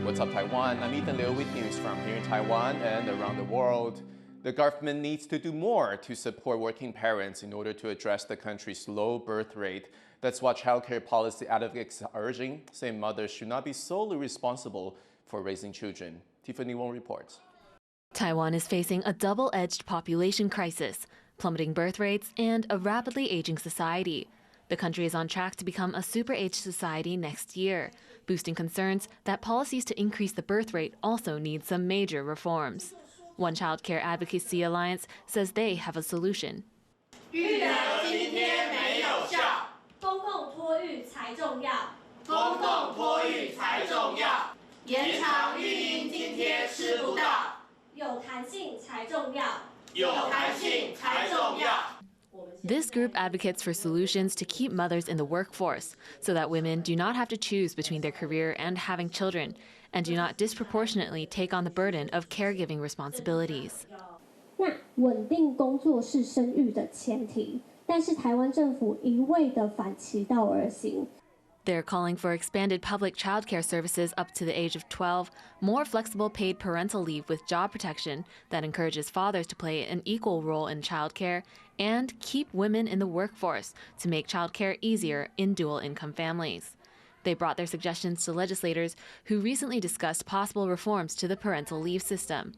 What's up, Taiwan? I'm Ethan Liu with news from here in Taiwan and around the world. The government needs to do more to support working parents in order to address the country's low birth rate. That's what childcare policy advocates are urging, saying mothers should not be solely responsible for raising children. Tiffany Wong reports. Taiwan is facing a double-edged population crisis, plummeting birth rates and a rapidly aging society. The country is on track to become a super-aged society next year, boosting concerns that policies to increase the birth rate also need some major reforms. One Child Care Advocacy Alliance says they have a solution. This group advocates for solutions to keep mothers in the workforce so that women do not have to choose between their career and having children, and do not disproportionately take on the burden of caregiving responsibilities. 那稳定工作是生育的前提，但是台湾政府一味地反其道而行。 They're calling for expanded public childcare services up to the age of 12, more flexible paid parental leave with job protection that encourages fathers to play an equal role in childcare, and keep women in the workforce to make childcare easier in dual-income families. They brought their suggestions to legislators who recently discussed possible reforms to the parental leave system.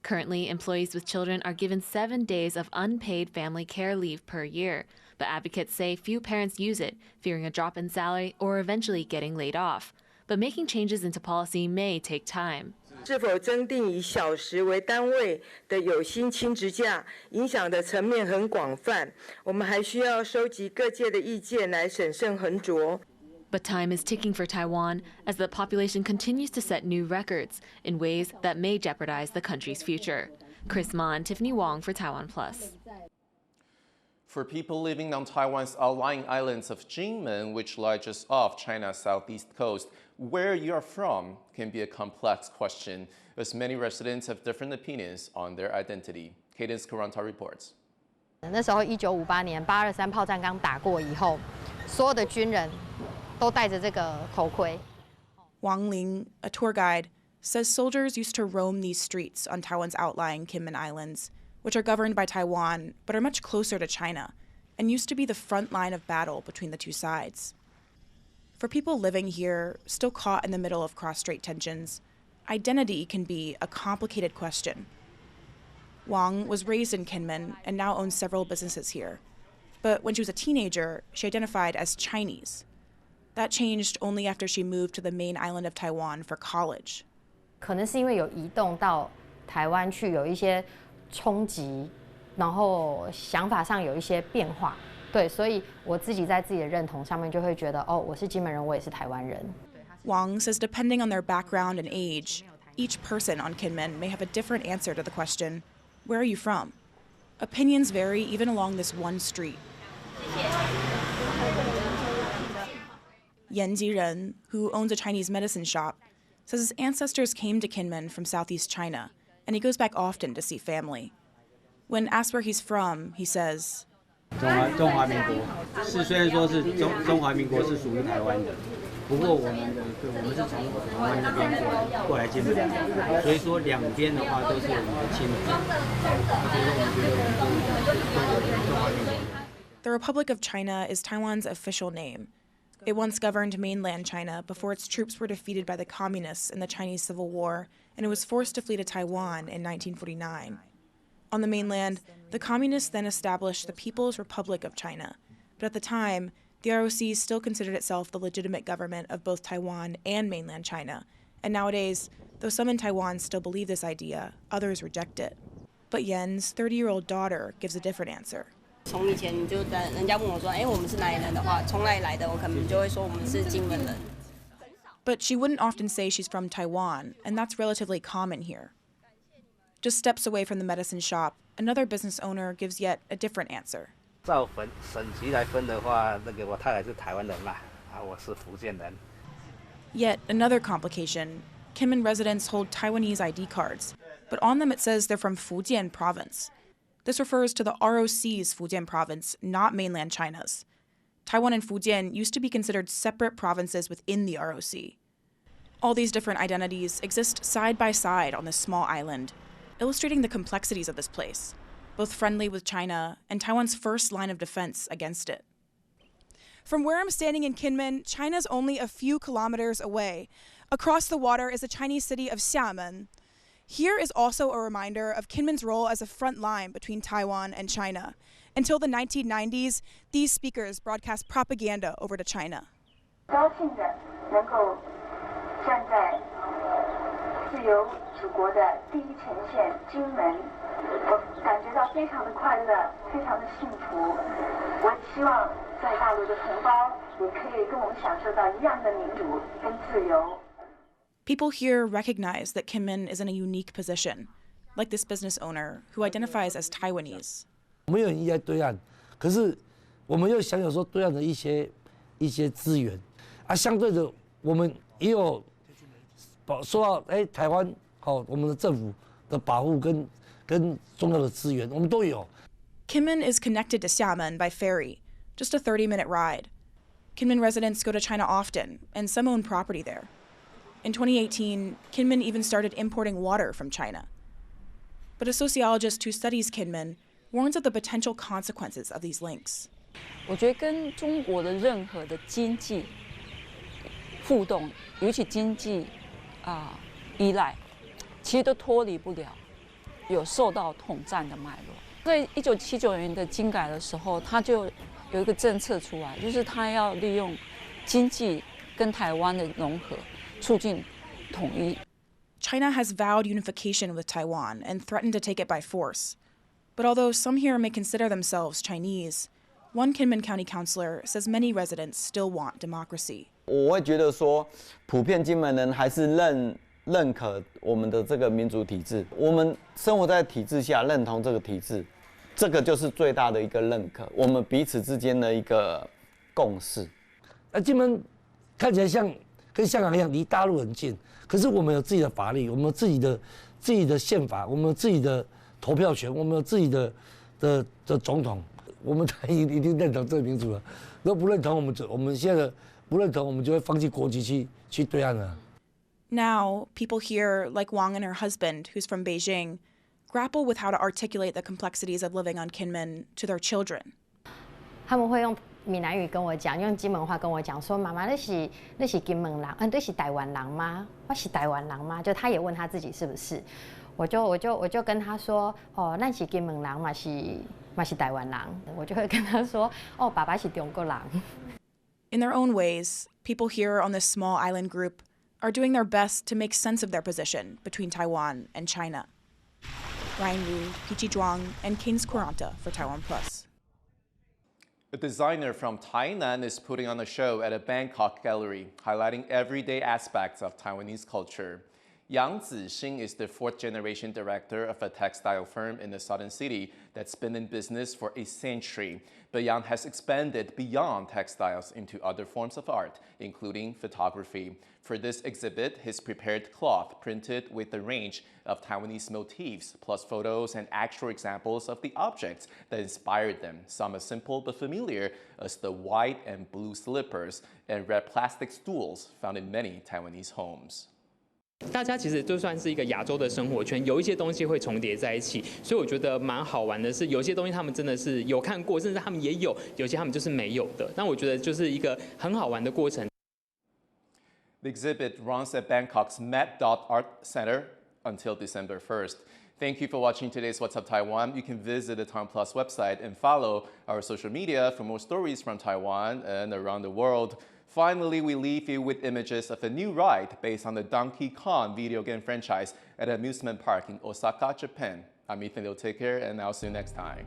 Currently, employees with children are given 7 days of unpaid family care leave per year, but advocates say few parents use it, fearing a drop in salary or eventually getting laid off. But making changes into policy may take time. 是否增订以小时为单位的有薪亲职假，影响的层面很广泛，我们还需要收集各界的意见来审慎衡酌。 But time is ticking for Taiwan as the population continues to set new records in ways that may jeopardize the country's future. Chris Ma and Tiffany Wong for Taiwan Plus. For people living on Taiwan's outlying islands of Kinmen, which lie just off China's southeast coast, where you are from can be a complex question, as many residents have different opinions on their identity. Cadence Karanta reports. 那时候1958年823炮战刚打过以后，所有的军人都戴着这个头盔。 Wang Ling, a tour guide, says soldiers used to roam these streets on Taiwan's outlying Kinmen Islands, which are governed by Taiwan but are much closer to China, and used to be the front line of battle between the two sides. For people living here, still caught in the middle of cross-strait tensions, identity can be a complicated question. Wang was raised in Kinmen and now owns several businesses here. But when she was a teenager, she identified as Chinese. That changed only after she moved to the main island of Taiwan for college. 可能是因为有移动到台湾去，有一些冲击，然后想法上有一些变化，对，所以我自己在自己的认同上面就会觉得，哦，我是金门人，我也是台湾人。Wang says depending on their background and age, each person on Kinmen may have a different answer to the question, where are you from? Opinions vary even along this one street. Yan Jiren, who owns a Chinese medicine shop, says his ancestors came to Kinmen from southeast China, and he goes back often to see family. When asked where he's from, he says, 中华民国是虽然说是中华民国是属于台湾的，不过我们是从台湾那边过来金门，所以说两边的话都是我们的亲人，所以说我们觉得我们是中华民国。 The Republic of China is Taiwan's official name. It once governed mainland China before its troops were defeated by the communists in the Chinese Civil War, and it was forced to flee to Taiwan in 1949. On the mainland, the communists then established the People's Republic of China, but at the time, the ROC still considered itself the legitimate government of both Taiwan and mainland China, and nowadays, though some in Taiwan still believe this idea, others reject it. But Yen's 30-year-old daughter gives a different answer. 从以前就人家问我说，我们是哪里人的话，从哪里来的，我可能就会说我们是金门人。 But she wouldn't often say she's from Taiwan, and that's relatively common here. Just steps away from the medicine shop, another business owner gives yet a different answer. 照省级来分的话，我太太是台湾人嘛，我是福建人。 Yet another complication, Kinmen residents hold Taiwanese ID cards, but on them it says they're from Fujian province. This refers to the ROC's Fujian province, not mainland China's. Taiwan and Fujian used to be considered separate provinces within the ROC. All these different identities exist side by side on this small island, illustrating the complexities of this place, both friendly with China and Taiwan's first line of defense against it. From where I'm standing in Kinmen, China's only a few kilometers away. Across the water is the Chinese city of Xiamen. Here is also a reminder of Kinmen's role as a front line between Taiwan and China. Until the 1990s, these speakers broadcast propaganda over to China. 高兴的能够站在自由祖国的第一前线金门，我感觉到非常的快乐，非常的幸福。我也希望在大陆的同胞也可以跟我们享受到一样的民主跟自由。 People here recognize that Kinmen is in a unique position, like this business owner who identifies as Taiwanese. 没有人依赖对岸，可是我们又享有说对岸的一些资源，啊，相对的我们也有受到台湾我们的政府的保护跟重要的资源，我们都有。Kinmen is connected to Xiamen by ferry, just a 30-minute ride. Kinmen residents go to China often, and some own property there. In 2018, Kinmen even started importing water from China. But a sociologist who studies Kinmen warns of the potential consequences of these links. 我觉得跟中国的任何的经济互动，尤其经济依赖，其实都脱离不了有受到统战的脉络。在1979年的经改的时候，他就有一个政策出来，就是他要利用经济跟台湾的融合，促进统一。China has vowed unification with Taiwan and threatened to take it by force. But although some here may consider themselves Chinese, one Kinmen County councilor says many residents still want democracy. 我会觉得说，普遍金门人还是认可我们的这个民主体制，我们生活在体制下，认同这个体制，这个就是最大的一个认可，我们彼此之间的一个共识。金门看起来跟香港一样离大陆很近，可是我们有自己的法律，我们有自己的宪法，我们有自己的投票权，我们有自己的总统，我们一定认同这个民主了。如果不认同，我们现在不认同，我们就会放弃国籍去对岸了。Now, people here, like Wang and her husband, who's from Beijing, grapple with how to articulate the complexities of living on Kinmen to their children. 他们会用闽南语跟我讲，用金门话跟我讲说：“妈妈，你是金门人，你是台湾人吗？我是台湾人吗？”就他也问他自己是不是，我就跟他说：“哦，咱是金门人嘛是台湾人。”我就会跟他说：“哦，爸爸是中国人。” In their own ways, people here on this small island group are doing their best to make sense of their position between Taiwan and China. Ryan Wu, Pichi Zhuang, and Kings Quaranta for Taiwan Plus. A designer from Tainan is putting on a show at a Bangkok gallery, highlighting everyday aspects of Taiwanese culture. Yang Zixing is the fourth-generation director of a textile firm in the southern city that's been in business for a century. But Yang has expanded beyond textiles into other forms of art, including photography. For this exhibit, he's prepared cloth printed with a range of Taiwanese motifs, plus photos and actual examples of the objects that inspired them, some as simple but familiar as the white and blue slippers and red plastic stools found in many Taiwanese homes. 大家其实就算是一个亚洲的生活圈，有一些东西会重叠在一起，所以我觉得蛮好玩的是，有些东西他们真的是有看过，甚至他们也有，有些他们就是没有的。但我觉得就是一个很好玩的过程。The exhibit runs at Bangkok's Met.Art Center until December 1st. Thank you for watching today's What's Up Taiwan. You can visit the TaiwanPlus website and follow our social media for more stories from Taiwan and around the world. Finally, we leave you with images of a new ride based on the Donkey Kong video game franchise at an amusement park in Osaka, Japan. I'm Ethan Liu. Take care, and I'll see you next time.